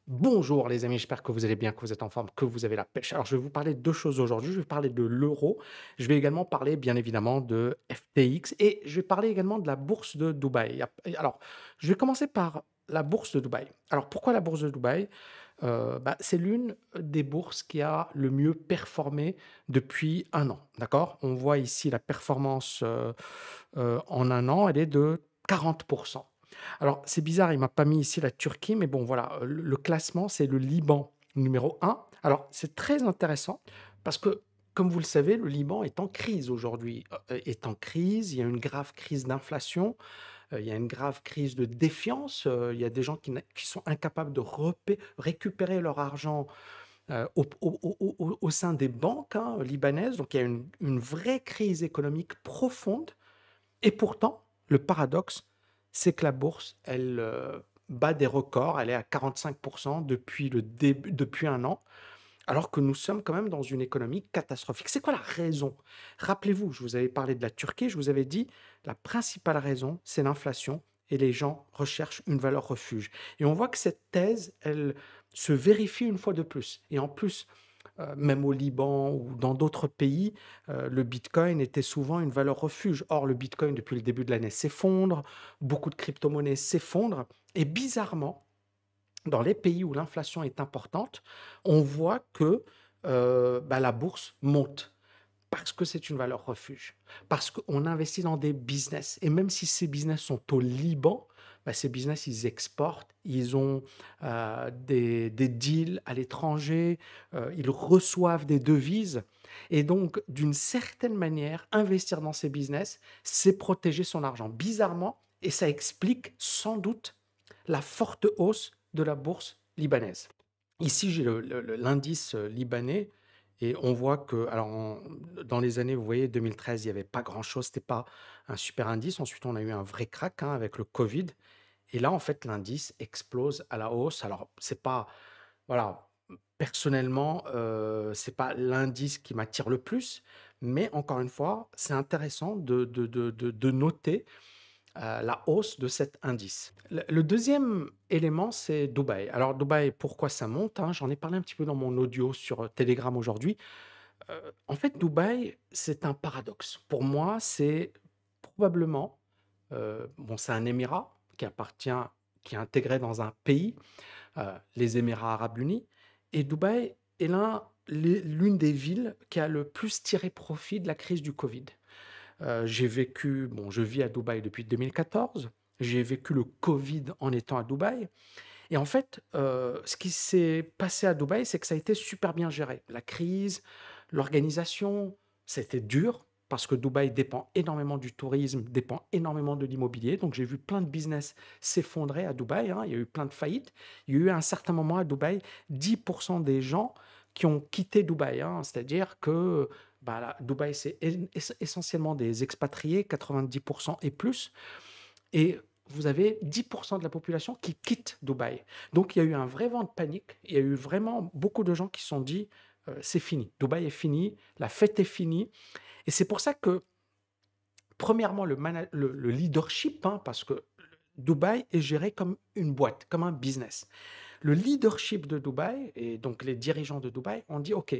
Bonjour les amis, j'espère que vous allez bien, que vous êtes en forme, que vous avez la pêche. Alors je vais vous parler de deux choses aujourd'hui. Je vais parler de l'euro. Je vais également parler bien évidemment de FTX et je vais parler également de la bourse de Dubaï. Alors, je vais commencer par la bourse de Dubaï. Alors pourquoi la bourse de Dubaï? C'est l'une des bourses qui a le mieux performé depuis un an. D'accord? On voit ici la performance en un an, elle est de 40%. Alors, c'est bizarre, il m'a pas mis ici la Turquie, mais bon, voilà, le classement, c'est le Liban numéro un. Alors, c'est très intéressant parce que, comme vous le savez, le Liban est en crise aujourd'hui, est en crise. Il y a une grave crise d'inflation, il y a une grave crise de défiance. Il y a des gens qui sont incapables de récupérer leur argent au sein des banques hein, libanaises. Donc, il y a une vraie crise économique profonde. Et pourtant, le paradoxe, c'est que la bourse, elle, bat des records. Elle est à 45 depuis un an, alors que nous sommes quand même dans une économie catastrophique. C'est quoi la raison? Rappelez-vous, je vous avais parlé de la Turquie, je vous avais dit, la principale raison, c'est l'inflation et les gens recherchent une valeur refuge. Et on voit que cette thèse, elle se vérifie une fois de plus. Et en plus, même au Liban ou dans d'autres pays, le bitcoin était souvent une valeur refuge. Or, le bitcoin, depuis le début de l'année, s'effondre, beaucoup de crypto-monnaies s'effondrent et bizarrement, dans les pays où l'inflation est importante, on voit que, la bourse monte parce que c'est une valeur refuge, parce qu'on investit dans des business et même si ces business sont au Liban, ces business, ils exportent, ils ont, des deals à l'étranger, ils reçoivent des devises et donc d'une certaine manière, investir dans ces business, c'est protéger son argent. Bizarrement et ça explique sans doute la forte hausse de la bourse libanaise. Ici, j'ai l'indice libanais et on voit que, alors, dans les années, vous voyez, 2013, il n'y avait pas grand-chose, c'était pas un super indice. Ensuite, on a eu un vrai crack hein, avec le Covid. Et là, en fait, l'indice explose à la hausse. Alors, c'est pas, voilà, personnellement, c'est pas l'indice qui m'attire le plus, mais encore une fois, c'est intéressant de noter la hausse de cet indice. Le deuxième élément, c'est Dubaï. Alors Dubaï, pourquoi ça monte hein? J'en ai parlé un petit peu dans mon audio sur Telegram aujourd'hui. En fait, Dubaï, c'est un paradoxe. Pour moi, c'est probablement, bon, c'est un émirat qui est intégré dans un pays, les Émirats arabes unis, et Dubaï est l'une des villes qui a le plus tiré profit de la crise du Covid. Je vis à Dubaï depuis 2014. J'ai vécu le Covid en étant à Dubaï. Et en fait, ce qui s'est passé à Dubaï, c'est que ça a été super bien géré. La crise, l'organisation, c'était dur parce que Dubaï dépend énormément du tourisme, dépend énormément de l'immobilier. Donc j'ai vu plein de business s'effondrer à Dubaï, hein. Il y a eu plein de faillites. Il y a eu à un certain moment à Dubaï 10% des gens qui ont quitté Dubaï, hein. C'est-à-dire que Dubaï, c'est essentiellement des expatriés, 90% et plus. Et vous avez 10% de la population qui quitte Dubaï. Donc il y a eu un vrai vent de panique. Il y a eu vraiment beaucoup de gens qui se sont dit c'est fini. Dubaï est fini, la fête est finie. Et c'est pour ça que, premièrement, le leadership, hein, parce que Dubaï est géré comme une boîte, comme un business. Le leadership de Dubaï, et donc les dirigeants de Dubaï, ont dit OK,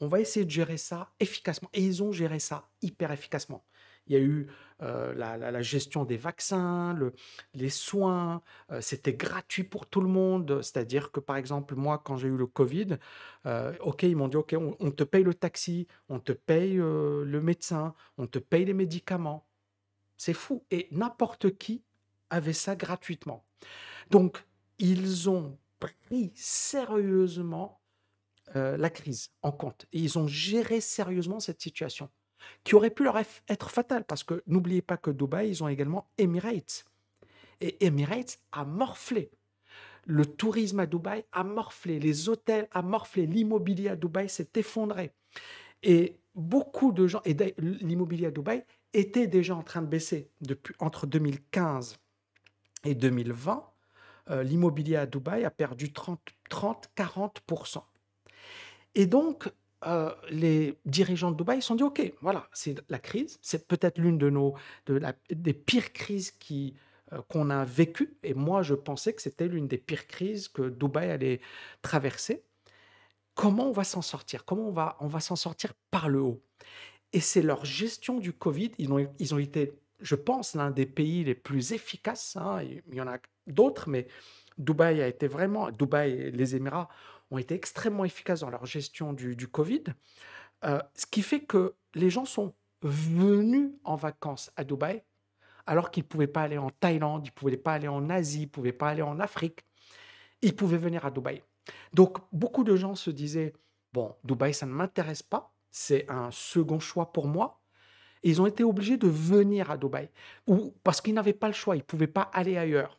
on va essayer de gérer ça efficacement. Et ils ont géré ça hyper efficacement. Il y a eu la gestion des vaccins, les soins, c'était gratuit pour tout le monde. C'est-à-dire que, par exemple, moi, quand j'ai eu le Covid, OK, ils m'ont dit, OK, on te paye le taxi, on te paye le médecin, on te paye les médicaments. C'est fou. Et n'importe qui avait ça gratuitement. Donc, ils ont pris sérieusement la crise en compte. Et ils ont géré sérieusement cette situation, qui aurait pu leur être fatale, parce que n'oubliez pas que Dubaï, ils ont également Emirates. Et Emirates a morflé. Le tourisme à Dubaï a morflé, les hôtels a morflé, l'immobilier à Dubaï s'est effondré. Et beaucoup de gens, et l'immobilier à Dubaï était déjà en train de baisser depuis entre 2015 et 2020. L'immobilier à Dubaï a perdu 30-40%. Et donc, les dirigeants de Dubaï se sont dit: «OK, voilà, c'est la crise, c'est peut-être l'une des pires crises qui, qu'on a vécues et moi, je pensais que c'était l'une des pires crises que Dubaï allait traverser. Comment on va s'en sortir? Comment on va s'en sortir par le haut? Et c'est leur gestion du Covid. Ils ont été, je pense, l'un des pays les plus efficaces, hein. Il y en a d'autres, mais Dubaï et les Émirats ont été extrêmement efficaces dans leur gestion du Covid. Ce qui fait que les gens sont venus en vacances à Dubaï, alors qu'ils ne pouvaient pas aller en Thaïlande, ils ne pouvaient pas aller en Asie, ils ne pouvaient pas aller en Afrique. Ils pouvaient venir à Dubaï. Donc, beaucoup de gens se disaient: «Bon, Dubaï, ça ne m'intéresse pas, c'est un second choix pour moi». Et ils ont été obligés de venir à Dubaï ou parce qu'ils n'avaient pas le choix, ils ne pouvaient pas aller ailleurs.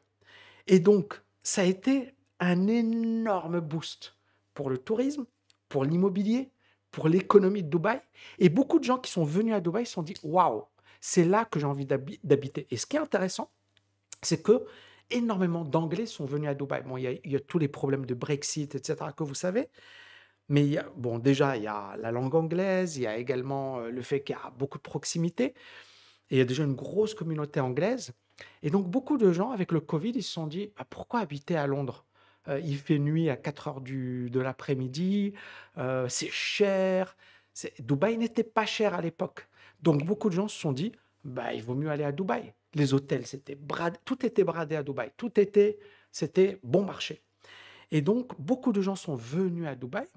Et donc, ça a été un énorme boost pour le tourisme, pour l'immobilier, pour l'économie de Dubaï. Et beaucoup de gens qui sont venus à Dubaï se sont dit: «Waouh, c'est là que j'ai envie d'habiter». Et ce qui est intéressant, c'est que énormément d'Anglais sont venus à Dubaï. Bon, il y a tous les problèmes de Brexit, et cetera, que vous savez, mais bon, déjà, il y a la langue anglaise, il y a également, le fait qu'il y a beaucoup de proximité et il y a déjà une grosse communauté anglaise. Et donc beaucoup de gens, avec le Covid, ils se sont dit: «Ah, pourquoi habiter à Londres? Il fait nuit à 4 heures de l'après-midi, c'est cher». Dubaï n'était pas cher à l'époque. Donc beaucoup de gens se sont dit: «Bah, il vaut mieux aller à Dubaï». Les hôtels, tout était bradé à Dubaï, c'était bon marché. Et donc beaucoup de gens sont venus à Dubaï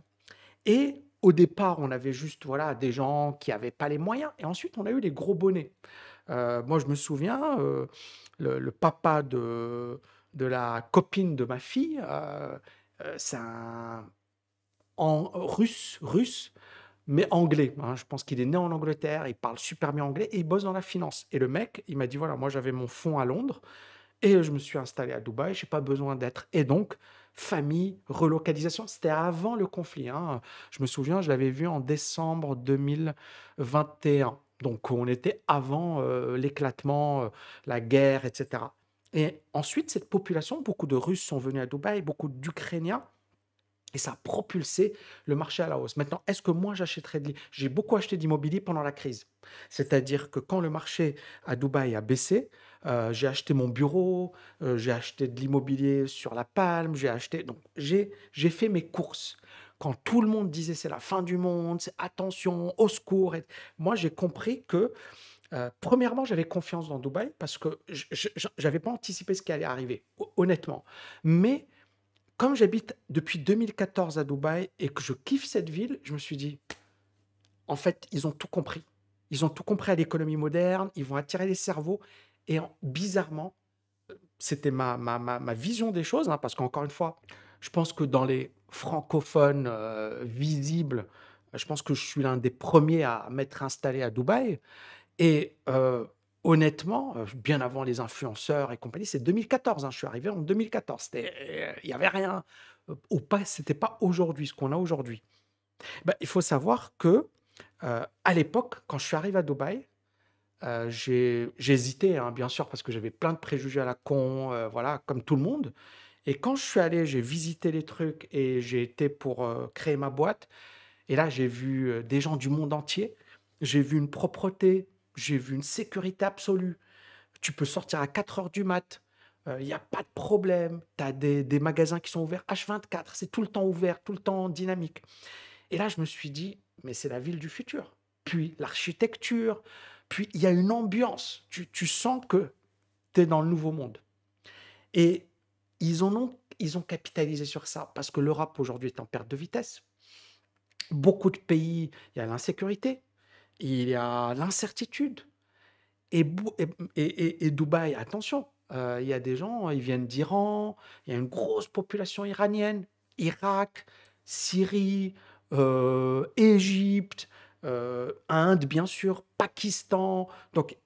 et au départ, on avait juste, voilà, des gens qui n'avaient pas les moyens et ensuite on a eu les gros bonnets. Moi, je me souviens, le papa de la copine de ma fille, c'est un russe, mais anglais, hein. Je pense qu'il est né en Angleterre, il parle super bien anglais et il bosse dans la finance. Et le mec, il m'a dit: «Voilà, moi j'avais mon fonds à Londres et je me suis installé à Dubaï, j'ai pas besoin d'être». Et donc famille, relocalisation, c'était avant le conflit, hein. Je me souviens, je l'avais vu en décembre 2021, donc on était avant, l'éclatement, la guerre et cetera. Et ensuite, cette population, beaucoup de Russes sont venus à Dubaï, beaucoup d'Ukrainiens et ça a propulsé le marché à la hausse. Maintenant, est-ce que moi j'ai beaucoup acheté d'immobilier pendant la crise. C'est-à-dire que quand le marché à Dubaï a baissé, j'ai acheté mon bureau, j'ai acheté de l'immobilier sur la Palme, j'ai fait mes courses. Quand tout le monde disait: «C'est la fin du monde, c'est attention, au secours», et moi j'ai compris que, premièrement, j'avais confiance dans Dubaï parce que j'avais pas anticipé ce qui allait arriver, honnêtement. Mais comme j'habite depuis 2014 à Dubaï et que je kiffe cette ville, je me suis dit: «En fait, ils ont tout compris. Ils ont tout compris à l'économie moderne, ils vont attirer les cerveaux». Et bizarrement, c'était ma vision des choses, hein, parce qu'encore une fois, je pense que dans les francophones, visibles, je pense que je suis l'un des premiers à m'être installé à Dubaï. Et honnêtement, bien avant les influenceurs et compagnie, c'est 2014, hein, je suis arrivé en 2014. Il y avait rien, ou pas, c'était pas aujourd'hui, ce qu'on a aujourd'hui. Bah, il faut savoir que, à l'époque, quand je suis arrivé à Dubaï, j'ai hésité, hein, bien sûr, parce que j'avais plein de préjugés à la con, voilà, comme tout le monde. Et quand je suis allé, j'ai visité les trucs et j'ai été pour, créer ma boîte. Et là, j'ai vu, des gens du monde entier. J'ai vu une propreté, j'ai vu une sécurité absolue. Tu peux sortir à 4 heures du mat, il y a pas de problème. Tu as des magasins qui sont ouverts H24, c'est tout le temps ouvert, tout le temps dynamique. Et là, je me suis dit: «Mais c'est la ville du futur». Puis l'architecture, puis il y a une ambiance. Tu sens que tu es dans le nouveau monde. Et ils ont capitalisé sur ça parce que l'Europe aujourd'hui est en perte de vitesse. Beaucoup de pays, il y a l'insécurité, il y a l'incertitude. Et Dubaï, attention, il y a des gens, ils viennent d'Iran, il y a une grosse population iranienne, Irak, Syrie, Égypte, Inde, bien sûr, Pakistan. Donc,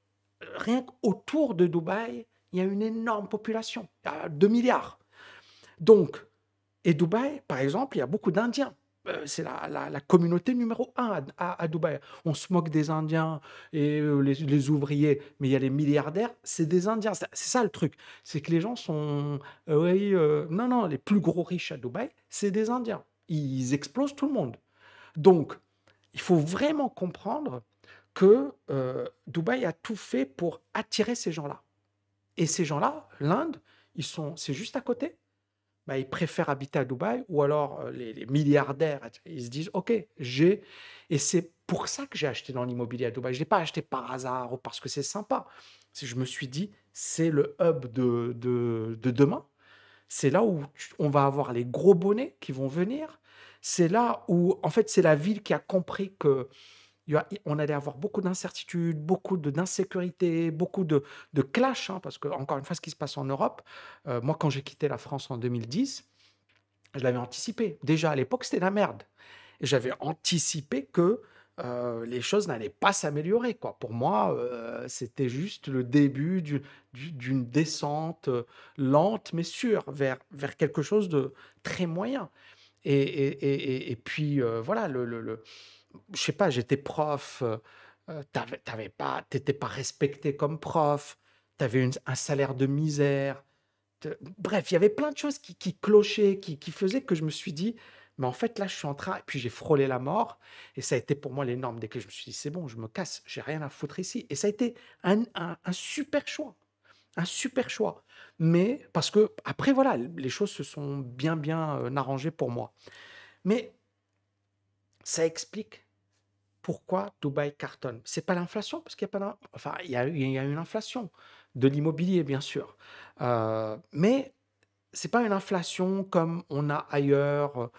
rien qu'autour de Dubaï, il y a une énorme population, il y a 2 milliards. Donc, et Dubaï, par exemple, il y a beaucoup d'Indiens. C'est la communauté numéro un à Dubaï. On se moque des Indiens et les ouvriers, mais il y a les milliardaires, c'est des Indiens. C'est ça le truc. C'est que les gens sont, oui, non, non, les plus gros riches à Dubaï, c'est des Indiens. Ils explosent tout le monde. Donc, il faut vraiment comprendre que Dubaï a tout fait pour attirer ces gens-là. Et ces gens-là, l'Inde, c'est juste à côté. Bah, ils préfèrent habiter à Dubaï ou alors les milliardaires, ils se disent, OK, j'ai... Et c'est pour ça que j'ai acheté dans l'immobilier à Dubaï. Je ne l'ai pas acheté par hasard ou parce que c'est sympa. Je me suis dit, c'est le hub de demain. C'est là où on va avoir les gros bonnets qui vont venir. C'est là où, en fait, c'est la ville qui a compris que on allait avoir beaucoup d'incertitudes, beaucoup d'insécurité, beaucoup de clash, hein, parce que, encore une fois, ce qui se passe en Europe, moi, quand j'ai quitté la France en 2010, je l'avais anticipé. Déjà, à l'époque, c'était la merde. Et j'avais anticipé que les choses n'allaient pas s'améliorer, quoi. Pour moi, c'était juste le début d'une descente lente, mais sûre, vers quelque chose de très moyen. Et puis, voilà, je sais pas, j'étais prof, t'étais pas respecté comme prof, t'avais un salaire de misère. Bref, il y avait plein de choses qui clochaient, qui faisaient que je me suis dit, mais en fait, là, je suis en train, et puis j'ai frôlé la mort, et ça a été pour moi l'énorme déclic. Je me suis dit, c'est bon, je me casse, j'ai rien à foutre ici. Et ça a été un super choix, un super choix. Mais parce que, après, voilà, les choses se sont bien arrangées pour moi. Mais ça explique pourquoi Dubaï cartonne. C'est pas l'inflation, parce qu'il y a pas enfin, il y a une inflation de l'immobilier, bien sûr. Mais c'est pas une inflation comme on a ailleurs,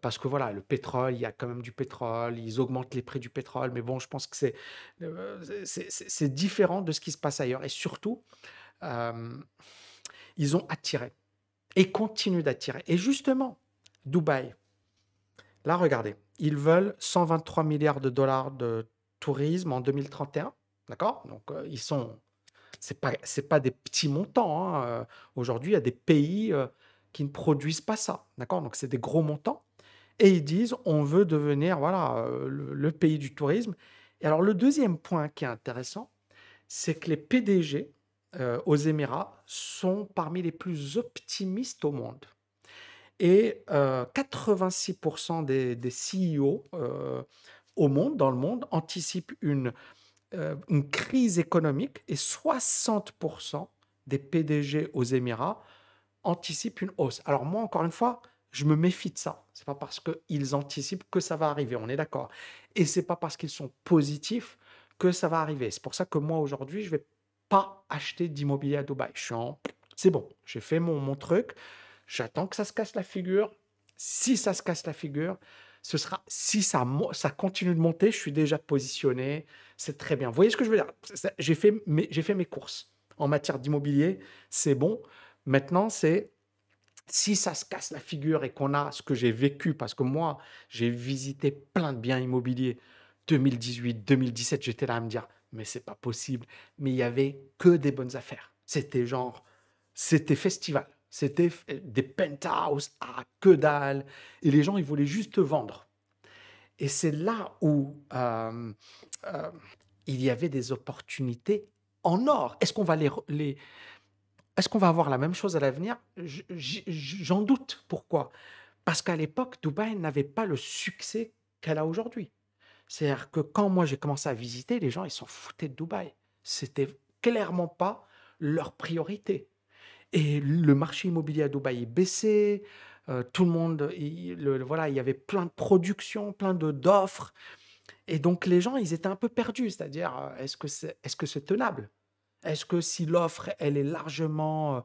parce que voilà, le pétrole, il y a quand même du pétrole, ils augmentent les prix du pétrole, mais bon, je pense que c'est différent de ce qui se passe ailleurs. Et surtout, euh, ils ont attiré et continuent d'attirer. Et justement, Dubaï, là, regardez, ils veulent 123 milliards de dollars de tourisme en 2031, d'accord? Donc, c'est pas des petits montants, hein. Aujourd'hui, il y a des pays qui ne produisent pas ça, d'accord? Donc, c'est des gros montants. Et ils disent, on veut devenir, voilà, le pays du tourisme. Et alors, le deuxième point qui est intéressant, c'est que les PDG aux Émirats sont parmi les plus optimistes au monde. Et 86% des CEO au monde, dans le monde, anticipent une crise économique et 60% des PDG aux Émirats anticipent une hausse. Alors moi, encore une fois, je me méfie de ça. C'est pas parce qu'ils anticipent que ça va arriver, on est d'accord. Et c'est pas parce qu'ils sont positifs que ça va arriver. C'est pour ça que moi, aujourd'hui, je vais pas acheter d'immobilier à Dubaï. C'est bon, j'ai fait mon truc. J'attends que ça se casse la figure. Si ça se casse la figure, ce sera, si ça continue de monter, je suis déjà positionné. C'est très bien. Vous voyez ce que je veux dire? J'ai fait mes courses en matière d'immobilier. C'est bon. Maintenant, c'est si ça se casse la figure et qu'on a ce que j'ai vécu, parce que moi, j'ai visité plein de biens immobiliers 2018, 2017, j'étais là à me dire, mais c'est pas possible. Mais il y avait que des bonnes affaires. C'était festival. C'était des penthouses à que dalle. Et les gens, ils voulaient juste vendre. Et c'est là où euh, il y avait des opportunités en or. Est-ce qu'on va avoir la même chose à l'avenir? J'en doute. Pourquoi? Parce qu'à l'époque, Dubaï n'avait pas le succès qu'elle a aujourd'hui. C'est-à-dire que quand moi j'ai commencé à visiter, les gens ils s'en foutaient de Dubaï. C'était clairement pas leur priorité. Et le marché immobilier à Dubaï est baissé. Tout le monde, voilà, il y avait plein de productions, plein d'offres. Et donc les gens, ils étaient un peu perdus. C'est-à-dire, est-ce que c'est tenable? Est-ce que si l'offre, elle est largement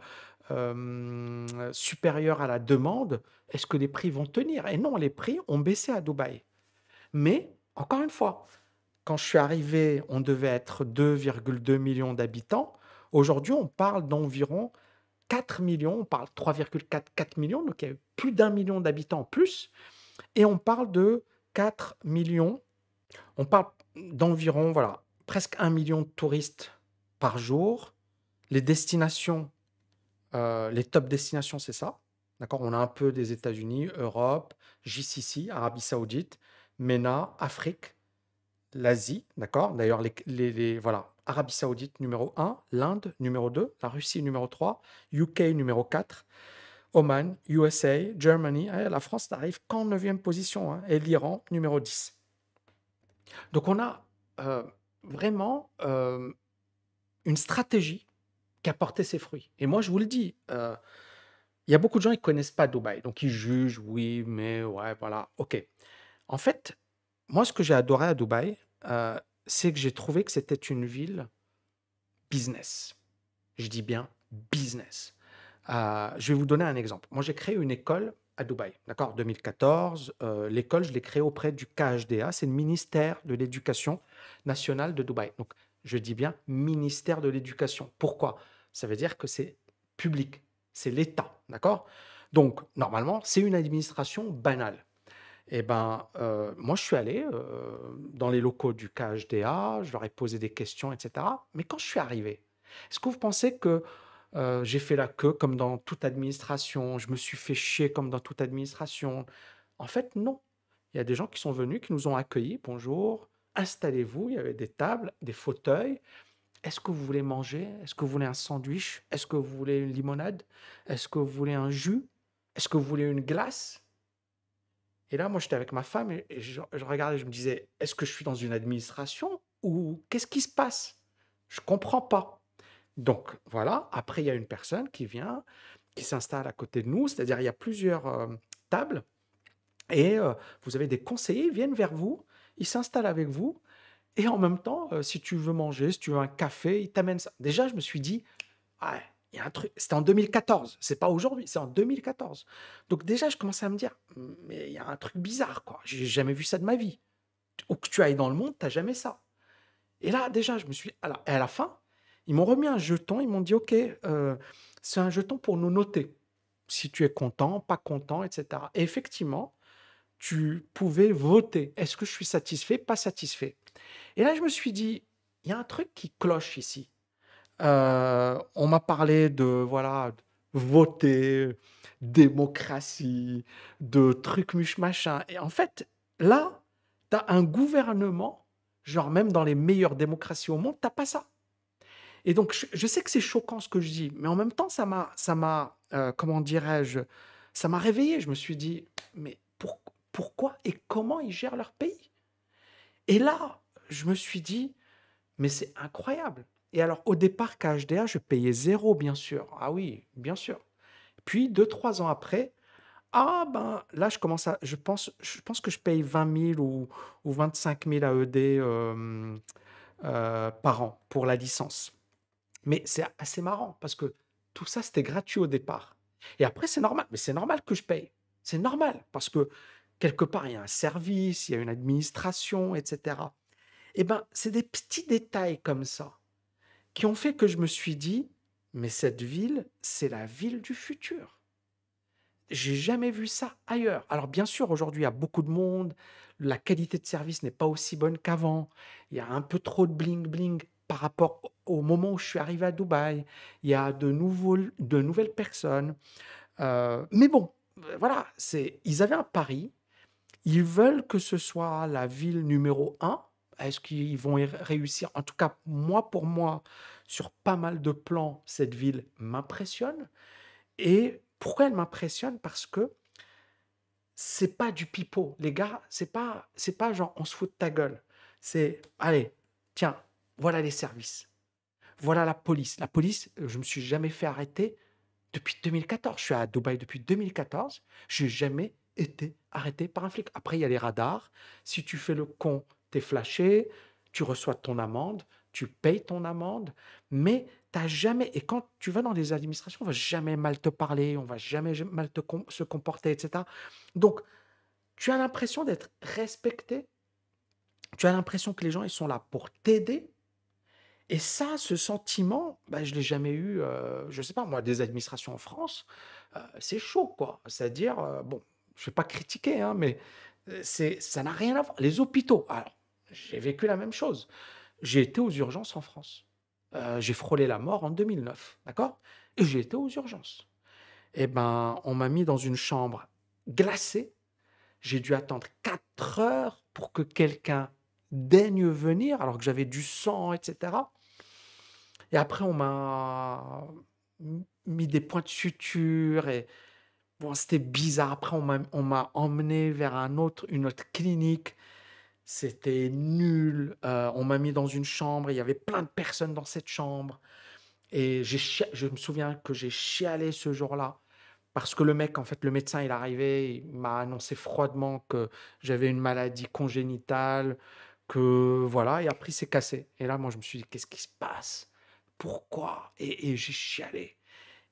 supérieure à la demande, est-ce que les prix vont tenir? Et non, les prix ont baissé à Dubaï. Mais, encore une fois, quand je suis arrivé, on devait être 2,2 millions d'habitants. Aujourd'hui, on parle d'environ 4 millions, on parle 3,4 millions, donc il y a eu plus d'un million d'habitants en plus. Et on parle de 4 millions, on parle d'environ, voilà, presque 1 million de touristes par jour. Les destinations, les top destinations, c'est ça. D'accord? On a un peu des États-Unis, Europe, JCC, Arabie Saoudite, MENA, Afrique, l'Asie. D'accord? D'ailleurs, voilà. Arabie Saoudite numéro 1, l'Inde numéro 2, la Russie numéro 3, UK numéro 4, Oman, USA, Germany. La France n'arrive qu'en 9e position, hein, et l'Iran numéro 10. Donc on a vraiment une stratégie qui a porté ses fruits. Et moi, je vous le dis, il y a beaucoup de gens qui ne connaissent pas Dubaï, donc ils jugent, oui, mais ouais, voilà, ok. En fait, moi, ce que j'ai adoré à Dubaï, c'est que j'ai trouvé que c'était une ville business. Je dis bien business. Je vais vous donner un exemple. Moi, j'ai créé une école à Dubaï, d'accord, 2014. L'école, je l'ai créée auprès du KHDA, c'est le ministère de l'Éducation nationale de Dubaï. Donc, je dis bien ministère de l'Éducation. Pourquoi? Ça veut dire que c'est public, c'est l'État, d'accord? Donc, normalement, c'est une administration banale. Eh ben, moi, je suis allé dans les locaux du KHDA, je leur ai posé des questions, etc. Mais quand je suis arrivé, est-ce que vous pensez que j'ai fait la queue comme dans toute administration, je me suis fait chier comme dans toute administration? En fait, non. Il y a des gens qui sont venus, qui nous ont accueillis. Bonjour, installez-vous. Il y avait des tables, des fauteuils. Est-ce que vous voulez manger? Est-ce que vous voulez un sandwich? Est-ce que vous voulez une limonade? Est-ce que vous voulez un jus? Est-ce que vous voulez une glace? Et là, moi, j'étais avec ma femme et je regardais, je me disais, est-ce que je suis dans une administration ou qu'est-ce qui se passe? Je comprends pas. Donc voilà, après, il y a une personne qui vient, qui s'installe à côté de nous, c'est-à-dire il y a plusieurs tables et vous avez des conseillers, ils viennent vers vous, ils s'installent avec vous et en même temps, si tu veux manger, si tu veux un café, ils t'amènent ça. Déjà, je me suis dit, ouais, il y a un truc. C'était en 2014, c'est pas aujourd'hui, c'est en 2014. Donc déjà, je commençais à me dire, mais il y a un truc bizarre, quoi. J'ai jamais vu ça de ma vie. Où que tu ailles dans le monde, t'as jamais ça. Et là, déjà, je me suis. Alors, et à la fin, ils m'ont remis un jeton. Ils m'ont dit, OK, c'est un jeton pour nous noter. Si tu es content, pas content, etc. Et effectivement, tu pouvais voter. Est-ce que je suis satisfait, pas satisfait? Et là, je me suis dit, il y a un truc qui cloche ici. On m'a parlé de, voilà, voter, démocratie, de trucs machin. Et en fait, là, tu as un gouvernement, genre même dans les meilleures démocraties au monde, t'as pas ça. Et donc, je sais que c'est choquant ce que je dis, mais en même temps, comment dirais-je, ça m'a réveillé. Je me suis dit, mais pourquoi et comment ils gèrent leur pays? Et là, je me suis dit, mais c'est incroyable. Et alors, au départ, KHDA, je payais zéro, bien sûr. Ah oui, bien sûr. Puis, 2, 3 ans après, ah ben là, je pense que je paye 20 000 ou 25 000 AED par an pour la licence. Mais c'est assez marrant parce que tout ça, c'était gratuit au départ. Et après, c'est normal. Mais c'est normal que je paye. C'est normal parce que quelque part, il y a un service, il y a une administration, etc. Eh ben, c'est des petits détails comme ça qui ont fait que je me suis dit, mais cette ville, c'est la ville du futur. J'ai jamais vu ça ailleurs. Alors bien sûr, aujourd'hui, il y a beaucoup de monde, la qualité de service n'est pas aussi bonne qu'avant, il y a un peu trop de bling-bling par rapport au moment où je suis arrivé à Dubaï, il y a de nouvelles personnes. Mais bon, voilà, ils avaient un pari, ils veulent que ce soit la ville numéro un. Est-ce qu'ils vont y réussir? En tout cas, moi, pour moi, sur pas mal de plans, cette ville m'impressionne. Et pourquoi elle m'impressionne? Parce que c'est pas du pipeau. Les gars, c'est pas genre on se fout de ta gueule. C'est, allez, tiens, voilà les services. Voilà la police. La police, je me suis jamais fait arrêter depuis 2014. Je suis à Dubaï depuis 2014. Je n'ai jamais été arrêté par un flic. Après, il y a les radars. Si tu fais le con, tu es flashé, tu reçois ton amende, tu payes ton amende, mais t'as jamais. Et quand tu vas dans les administrations, on va jamais mal te parler, on va jamais mal se comporter, etc. Donc, tu as l'impression d'être respecté. Tu as l'impression que les gens, ils sont là pour t'aider. Et ça, ce sentiment, bah, je ne l'ai jamais eu, je ne sais pas moi, des administrations en France, c'est chaud quoi. C'est-à-dire, bon, je ne vais pas critiquer, hein, mais ça n'a rien à voir. Les hôpitaux, alors, j'ai vécu la même chose. J'ai été aux urgences en France. J'ai frôlé la mort en 2009, d'accord? Et j'ai été aux urgences. Et ben, on m'a mis dans une chambre glacée. J'ai dû attendre 4 heures pour que quelqu'un daigne venir, alors que j'avais du sang, etc. Et après, on m'a mis des points de suture et bon, c'était bizarre. Après, on m'a emmené vers une autre clinique. C'était nul. On m'a mis dans une chambre. Il y avait plein de personnes dans cette chambre. Et je me souviens que j'ai chialé ce jour-là parce que le mec, en fait, le médecin, il est arrivé, il m'a annoncé froidement que j'avais une maladie congénitale, que voilà, et après, il s'est cassé. Et là, moi, je me suis dit, qu'est-ce qui se passe? Pourquoi? Et j'ai chialé.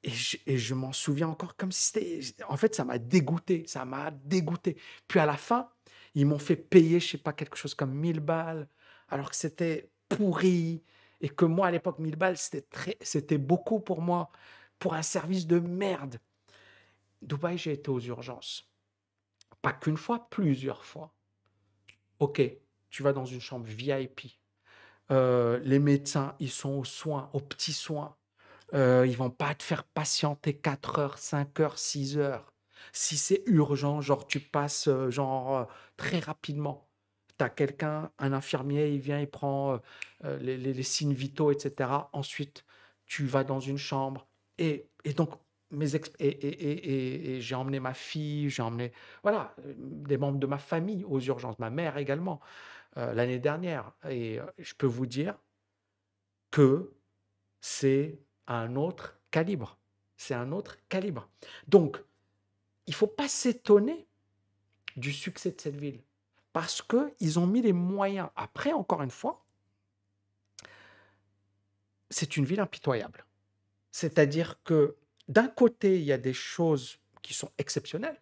Et je m'en souviens encore comme si c'était. En fait, ça m'a dégoûté. Ça m'a dégoûté. Puis à la fin, ils m'ont fait payer, je sais pas, quelque chose comme 1000 balles, alors que c'était pourri. Et que moi, à l'époque, 1000 balles, c'était beaucoup pour moi, pour un service de merde. Dubaï, j'ai été aux urgences. Pas qu'une fois, plusieurs fois. Ok, tu vas dans une chambre VIP. Les médecins, ils sont aux soins, aux petits soins. Ils vont pas te faire patienter 4 heures, 5 heures, 6 heures. Si c'est urgent, genre tu passes très rapidement. Tu as quelqu'un, un infirmier, il vient, il prend les signes vitaux, etc. Ensuite, tu vas dans une chambre. Et donc, et j'ai emmené ma fille, j'ai emmené voilà, des membres de ma famille aux urgences, ma mère également, l'année dernière. Et je peux vous dire que c'est un autre calibre. C'est un autre calibre. Donc, il ne faut pas s'étonner du succès de cette ville parce qu'ils ont mis les moyens. Après, encore une fois, c'est une ville impitoyable. C'est-à-dire que d'un côté, il y a des choses qui sont exceptionnelles.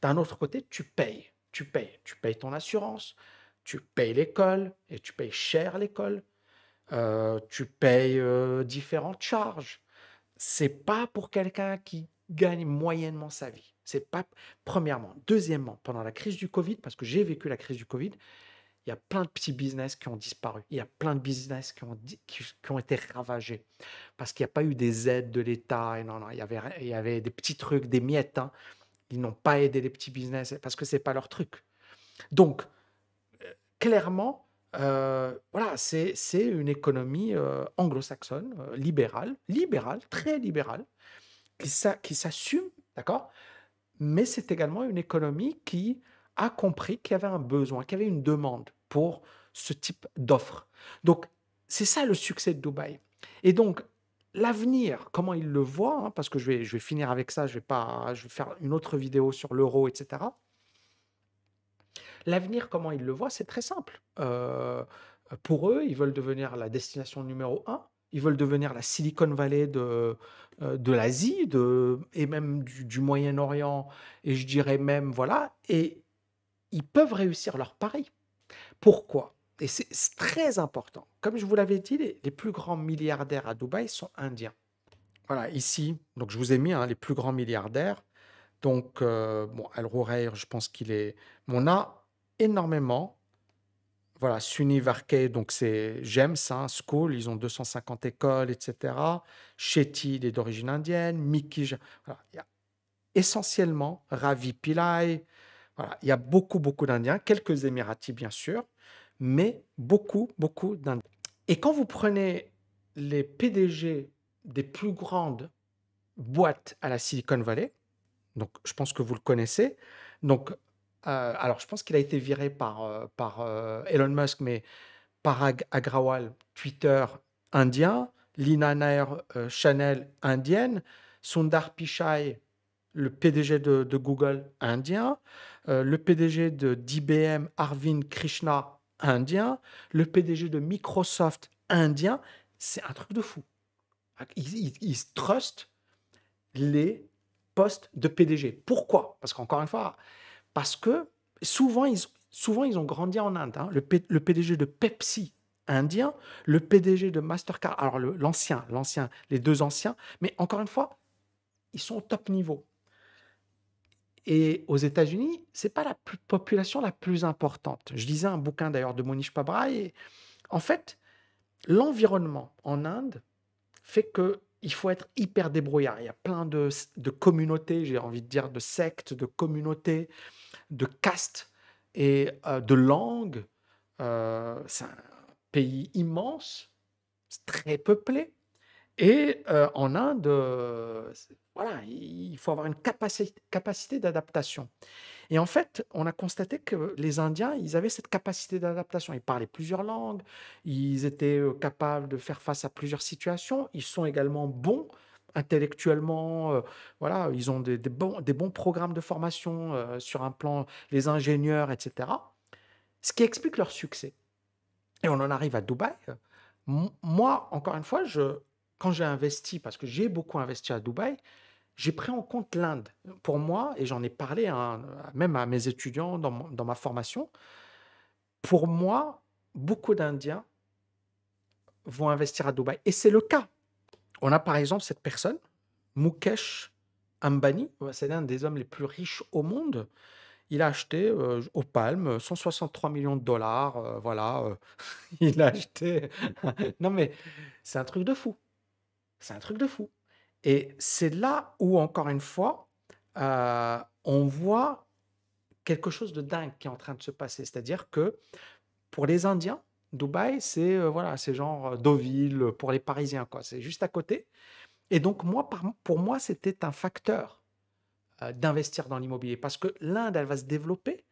D'un autre côté, tu payes. Tu payes. Tu payes ton assurance, tu payes l'école et tu payes cher l'école. Tu payes différentes charges. C'est pas pour quelqu'un qui gagne moyennement sa vie. C'est pas, premièrement. Deuxièmement, pendant la crise du Covid, parce que j'ai vécu la crise du Covid, il y a plein de petits business qui ont disparu. Il y a plein de business qui ont été ravagés parce qu'il n'y a pas eu des aides de l'État. Et non, non, il y avait des petits trucs, des miettes, hein. Ils n'ont pas aidé les petits business parce que c'est pas leur truc. Donc, clairement, voilà, c'est une économie anglo-saxonne, libérale, très libérale, qui s'assume, d'accord? Mais c'est également une économie qui a compris qu'il y avait un besoin, qu'il y avait une demande pour ce type d'offre. Donc, c'est ça le succès de Dubaï. Et donc, l'avenir, comment il le voit, hein, parce que je vais finir avec ça, je vais faire une autre vidéo sur l'euro, etc. L'avenir, comment ils le voient, c'est très simple. Pour eux, ils veulent devenir la destination numéro un. Ils veulent devenir la Silicon Valley de l'Asie et même du Moyen-Orient, et je dirais même, voilà, et ils peuvent réussir leur pari. Pourquoi? Et c'est très important. Comme je vous l'avais dit, les plus grands milliardaires à Dubaï sont indiens. Voilà, ici, donc je vous ai mis hein, les plus grands milliardaires. Donc, bon, Al Ghurair, je pense qu'il est. On a énormément. Voilà, SUNY Varkey, donc c'est GEMS, hein, School, ils ont 250 écoles, etc. Shetty, il est d'origine indienne. Mickey, voilà, il y a essentiellement Ravi Pillai. Voilà, il y a beaucoup, beaucoup d'Indiens, quelques Émiratis, bien sûr, mais beaucoup, beaucoup d'Indiens. Et quand vous prenez les PDG des plus grandes boîtes à la Silicon Valley, donc je pense que vous le connaissez. Donc, alors je pense qu'il a été viré par Elon Musk, mais Parag Agrawal, Twitter indien, Lina Nair, Chanel indienne, Sundar Pichai, le PDG de Google indien, le PDG d'IBM, Arvind Krishna indien, le PDG de Microsoft indien. C'est un truc de fou. Ils se trustent les postes de PDG. Pourquoi? Parce qu'encore une fois, parce que souvent ils ont grandi en Inde, hein. Le PDG de Pepsi indien, le PDG de Mastercard, alors l'ancien, les deux anciens, mais encore une fois, ils sont au top niveau. Et aux États-Unis, c'est pas la population la plus importante. Je lisais un bouquin d'ailleurs de Monish Pabra et en fait, l'environnement en Inde fait que il faut être hyper débrouillard. Il y a plein de communautés, j'ai envie de dire, de sectes, de communautés, de castes et de langues. C'est un pays immense, très peuplé. Et en Inde, voilà, il faut avoir une capacité d'adaptation. Et en fait, on a constaté que les Indiens, ils avaient cette capacité d'adaptation. Ils parlaient plusieurs langues, ils étaient, capables de faire face à plusieurs situations. Ils sont également bons intellectuellement, voilà, ils ont des bons programmes de formation, sur un plan les ingénieurs et cetera. Ce qui explique leur succès. Et on en arrive à Dubaï. Moi, encore une fois, quand j'ai investi, parce que j'ai beaucoup investi à Dubaï, j'ai pris en compte l'Inde. Pour moi, et j'en ai parlé même à mes étudiants dans ma formation, pour moi, beaucoup d'Indiens vont investir à Dubaï. Et c'est le cas. On a par exemple cette personne, Mukesh Ambani, c'est l'un des hommes les plus riches au monde. Il a acheté au Palm 163 millions de dollars. Voilà, il a acheté. Non, mais c'est un truc de fou. C'est un truc de fou. Et c'est là où, encore une fois, on voit quelque chose de dingue qui est en train de se passer. C'est-à-dire que pour les Indiens, Dubaï, c'est voilà, c'est genre Deauville pour les Parisiens, quoi. C'est juste à côté. Et donc, moi, pour moi, c'était un facteur d'investir dans l'immobilier parce que l'Inde, elle va se développer,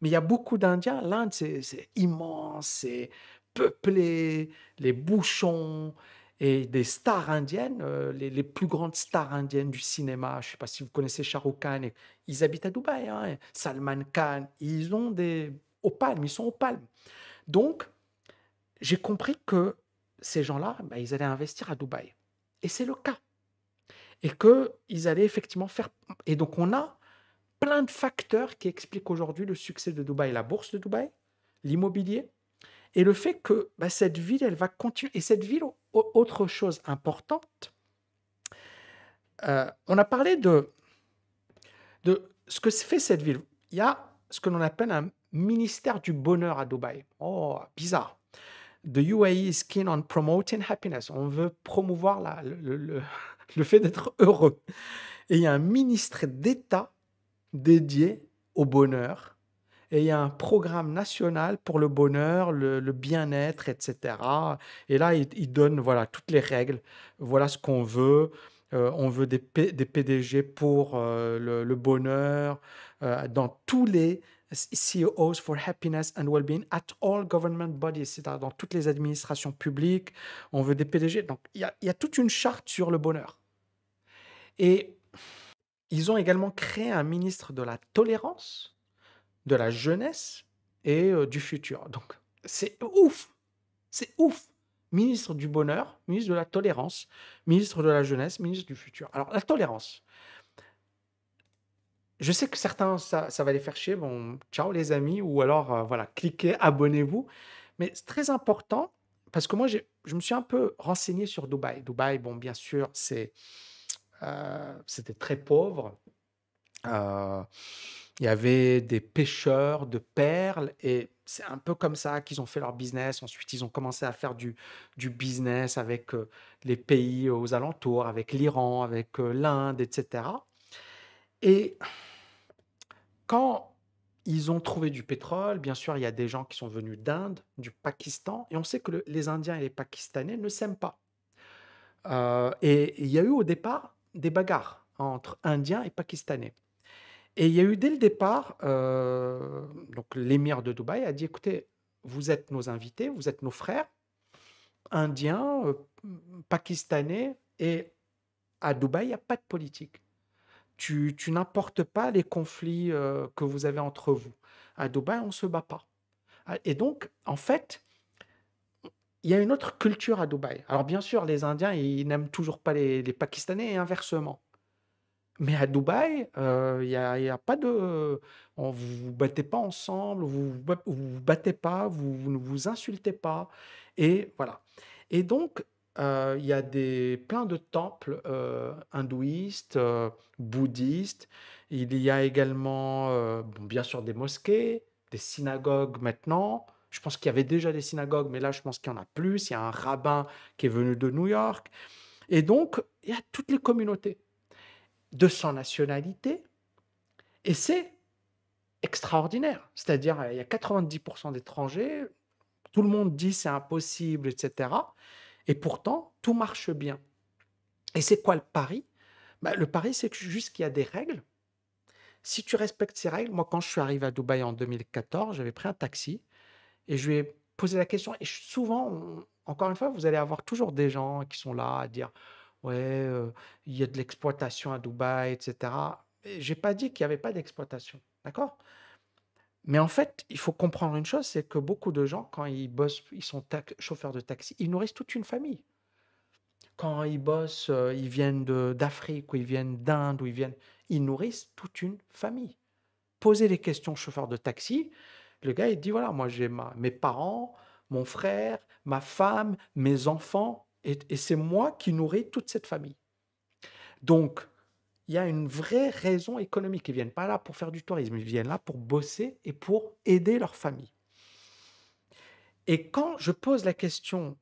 mais il y a beaucoup d'Indiens. L'Inde, c'est immense, c'est peuplé, les bouchons et des stars indiennes, les plus grandes stars indiennes du cinéma. Je ne sais pas si vous connaissez Shah Rukh Khan. Ils habitent à Dubaï, hein, et Salman Khan. Ils ont aux palmes, ils sont aux palmes. Donc, j'ai compris que ces gens-là, bah, ils allaient investir à Dubaï. Et c'est le cas. Et qu'ils allaient effectivement faire. Et donc, on a plein de facteurs qui expliquent aujourd'hui le succès de Dubaï, la bourse de Dubaï, l'immobilier, et le fait que bah, cette ville, elle va continuer. Et cette ville, autre chose importante, on a parlé de ce que fait cette ville. Il y a ce que l'on appelle un ministère du bonheur à Dubaï. Oh, bizarre. The UAE is keen on promoting happiness. On veut promouvoir le fait d'être heureux. Et il y a un ministre d'État dédié au bonheur. Et il y a un programme national pour le bonheur, le bien-être, etc. Et là, il donne voilà, toutes les règles. Voilà ce qu'on veut. On veut des PDG pour le bonheur dans tous les CEOs for happiness and well-being at all government bodies, c'est-à-dire dans toutes les administrations publiques. On veut des PDG. Donc, il y a toute une charte sur le bonheur. Et ils ont également créé un ministre de la tolérance, de la jeunesse et du futur. Donc, c'est ouf! C'est ouf! Ministre du bonheur, ministre de la tolérance, ministre de la jeunesse, ministre du futur. Alors, la tolérance. Je sais que certains, ça va les faire chier. Bon, ciao les amis, ou alors, voilà, cliquez, abonnez-vous. Mais c'est très important parce que moi, je me suis un peu renseigné sur Dubaï. Dubaï, bon, bien sûr, c'était très pauvre. Euh, il y avait des pêcheurs de perles et c'est un peu comme ça qu'ils ont fait leur business. Ensuite, ils ont commencé à faire du business avec les pays aux alentours, avec l'Iran, avec l'Inde, etc. Et quand ils ont trouvé du pétrole, bien sûr, il y a des gens qui sont venus d'Inde, du Pakistan, et on sait que les Indiens et les Pakistanais ne s'aiment pas. Et il y a eu au départ des bagarres entre Indiens et Pakistanais. Et il y a eu dès le départ, donc l'émir de Dubaï a dit, écoutez, vous êtes nos invités, vous êtes nos frères, indiens, pakistanais, et à Dubaï, il n'y a pas de politique. Tu n'importes pas les conflits que vous avez entre vous. À Dubaï, on ne se bat pas. Et donc, en fait, il y a une autre culture à Dubaï. Alors bien sûr, les Indiens, ils n'aiment toujours pas les Pakistanais et inversement. Mais à Dubaï, il y a pas de vous vous battez pas ensemble, vous battez pas, vous ne vous insultez pas et voilà. Et donc, il y a plein de temples, hindouistes, bouddhistes. Il y a également, bon, bien sûr des mosquées, des synagogues maintenant. Je pense qu'il y avait déjà des synagogues, mais là, je pense qu'il y en a plus. Il y a un rabbin qui est venu de New York et donc il y a toutes les communautés. 200 nationalités, et c'est extraordinaire. C'est-à-dire, il y a 90% d'étrangers, tout le monde dit c'est impossible, etc. Et pourtant, tout marche bien. Et c'est quoi le pari? Bah, le pari, c'est que juste qu'il y a des règles. Si tu respectes ces règles, moi, quand je suis arrivé à Dubaï en 2014, j'avais pris un taxi et je lui ai posé la question. Et souvent, encore une fois, vous allez avoir toujours des gens qui sont là à dire, ouais, il y a de l'exploitation à Dubaï, etc. Et j'ai pas dit qu'il n'y avait pas d'exploitation, d'accord? Mais en fait, il faut comprendre une chose, c'est que beaucoup de gens, quand ils bossent, ils sont chauffeurs de taxi, ils nourrissent toute une famille. Quand ils bossent, ils viennent d'Afrique ou ils viennent d'Inde ou ils nourrissent toute une famille. Posez les questions au chauffeur de taxi. Le gars, il dit, voilà, moi j'ai mes parents, mon frère, ma femme, mes enfants, et c'est moi qui nourris toute cette famille. Donc, il y a une vraie raison économique. Ils ne viennent pas là pour faire du tourisme, ils viennent là pour bosser et pour aider leur famille. Et quand je pose la question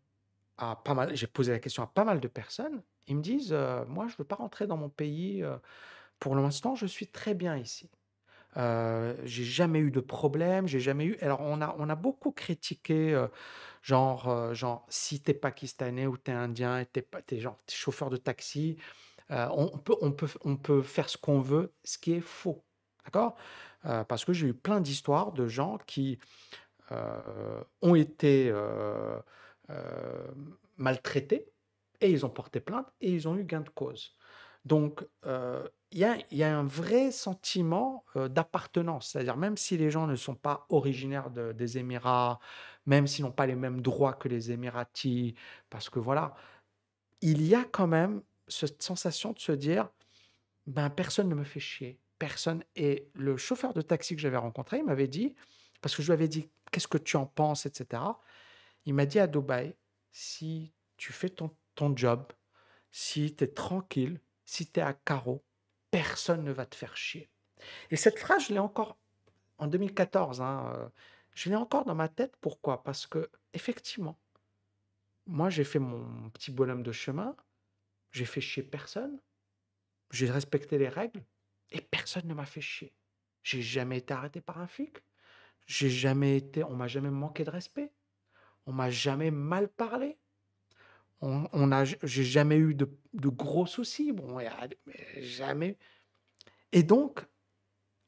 à pas mal, j'ai posé la question à pas mal de personnes, ils me disent, moi je ne veux pas rentrer dans mon pays, pour l'instant je suis très bien ici. J'ai jamais eu de problème, j'ai jamais eu alors on a beaucoup critiqué, genre si tu es pakistanais ou tu es indien et tu es genre tu chauffeur de taxi, on peut faire ce qu'on veut, ce qui est faux, d'accord? Parce que j'ai eu plein d'histoires de gens qui, ont été, maltraités et ils ont porté plainte et ils ont eu gain de cause. Donc, il y a un vrai sentiment, d'appartenance. C'est-à-dire même si les gens ne sont pas originaires des Émirats, même s'ils n'ont pas les mêmes droits que les Émiratis, parce que voilà, il y a quand même cette sensation de se dire: «Ben, personne ne me fait chier, personne» et le chauffeur de taxi que j'avais rencontré, il m'avait dit parce que je lui avais dit: «Qu'est-ce que tu en penses?» et cetera. Il m'a dit: «À Dubaï, si tu fais ton job, si tu es tranquille, si tu es à carreau, personne ne va te faire chier» et cette phrase, je l'ai encore en 2014, hein, je l'ai encore dans ma tête. Pourquoi? Parce que effectivement, moi, j'ai fait mon petit bonhomme de chemin, j'ai fait chier personne, j'ai respecté les règles et personne ne m'a fait chier. J'ai jamais été arrêté par un flic, on m'a jamais manqué de respect, on m'a jamais mal parlé. J'ai jamais eu de gros soucis. Bon, mais jamais. Et donc,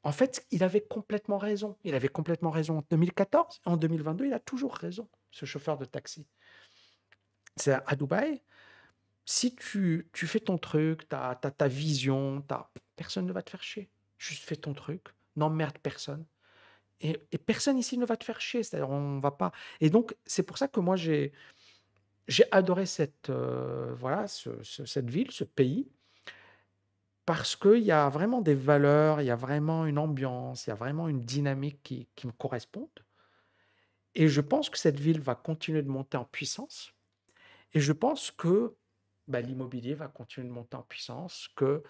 en fait, il avait complètement raison. Il avait complètement raison en 2014. En 2022, il a toujours raison, ce chauffeur de taxi. C'est à Dubaï, si tu fais ton truc, tu as ta vision, personne ne va te faire chier. Juste fais ton truc, n'emmerde personne. Et personne ici ne va te faire chier. C'est-à-dire, on va pas. Et donc, c'est pour ça que moi, j'ai adoré voilà, cette ville, ce pays. Parce qu'il y a vraiment des valeurs, il y a vraiment une ambiance, il y a vraiment une dynamique qui me correspondent et je pense que cette ville va continuer de monter en puissance et je pense que, bah, l'immobilier va continuer de monter en puissance, que,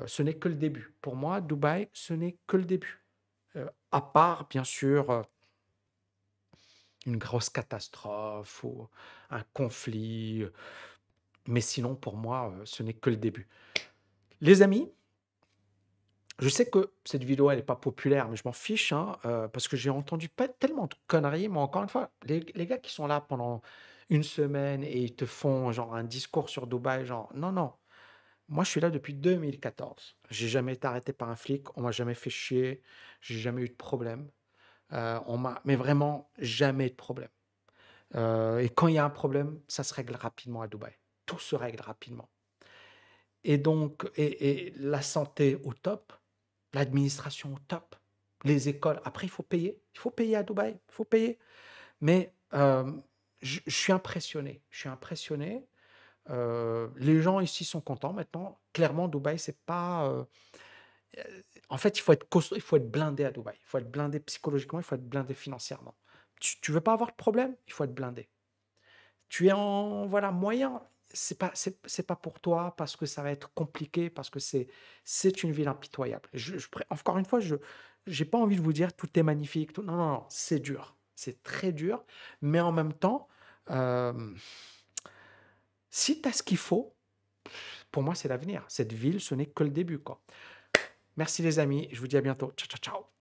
ce n'est que le début. Pour moi, Dubaï, ce n'est que le début, à part bien sûr, une grosse catastrophe ou un conflit, mais sinon pour moi, ce n'est que le début. Les amis, je sais que cette vidéo, elle est pas populaire, mais je m'en fiche, hein, parce que j'ai entendu pas tellement de conneries. Mais encore une fois, les gars qui sont là pendant une semaine et ils te font genre un discours sur Dubaï, genre non, non. Moi, je suis là depuis 2014. J'ai jamais été arrêté par un flic, on m'a jamais fait chier, j'ai jamais eu de problème. Mais vraiment jamais de problème. Et quand il y a un problème, ça se règle rapidement à Dubaï. Tout se règle rapidement. Et donc, et la santé au top, l'administration au top, les écoles. Après, il faut payer. Il faut payer à Dubaï. Il faut payer. Mais je suis impressionné. Je suis impressionné. Les gens ici sont contents maintenant. Clairement, Dubaï, c'est pas. En fait, il faut être costaud, il faut être blindé à Dubaï. Il faut être blindé psychologiquement, il faut être blindé financièrement. Tu veux pas avoir de problème, il faut être blindé. Tu es en voilà, moyen, c'est pas pour toi parce que ça va être compliqué, parce que c'est une ville impitoyable. Encore une fois, je j'ai pas envie de vous dire: «Tout est magnifique», tout non, non, non, c'est dur, c'est très dur, mais en même temps, hem, si tu as ce qu'il faut, pour moi, c'est l'avenir. Cette ville, ce n'est que le début, quoi. Merci les amis, je vous dis à bientôt. Ciao, ciao, ciao.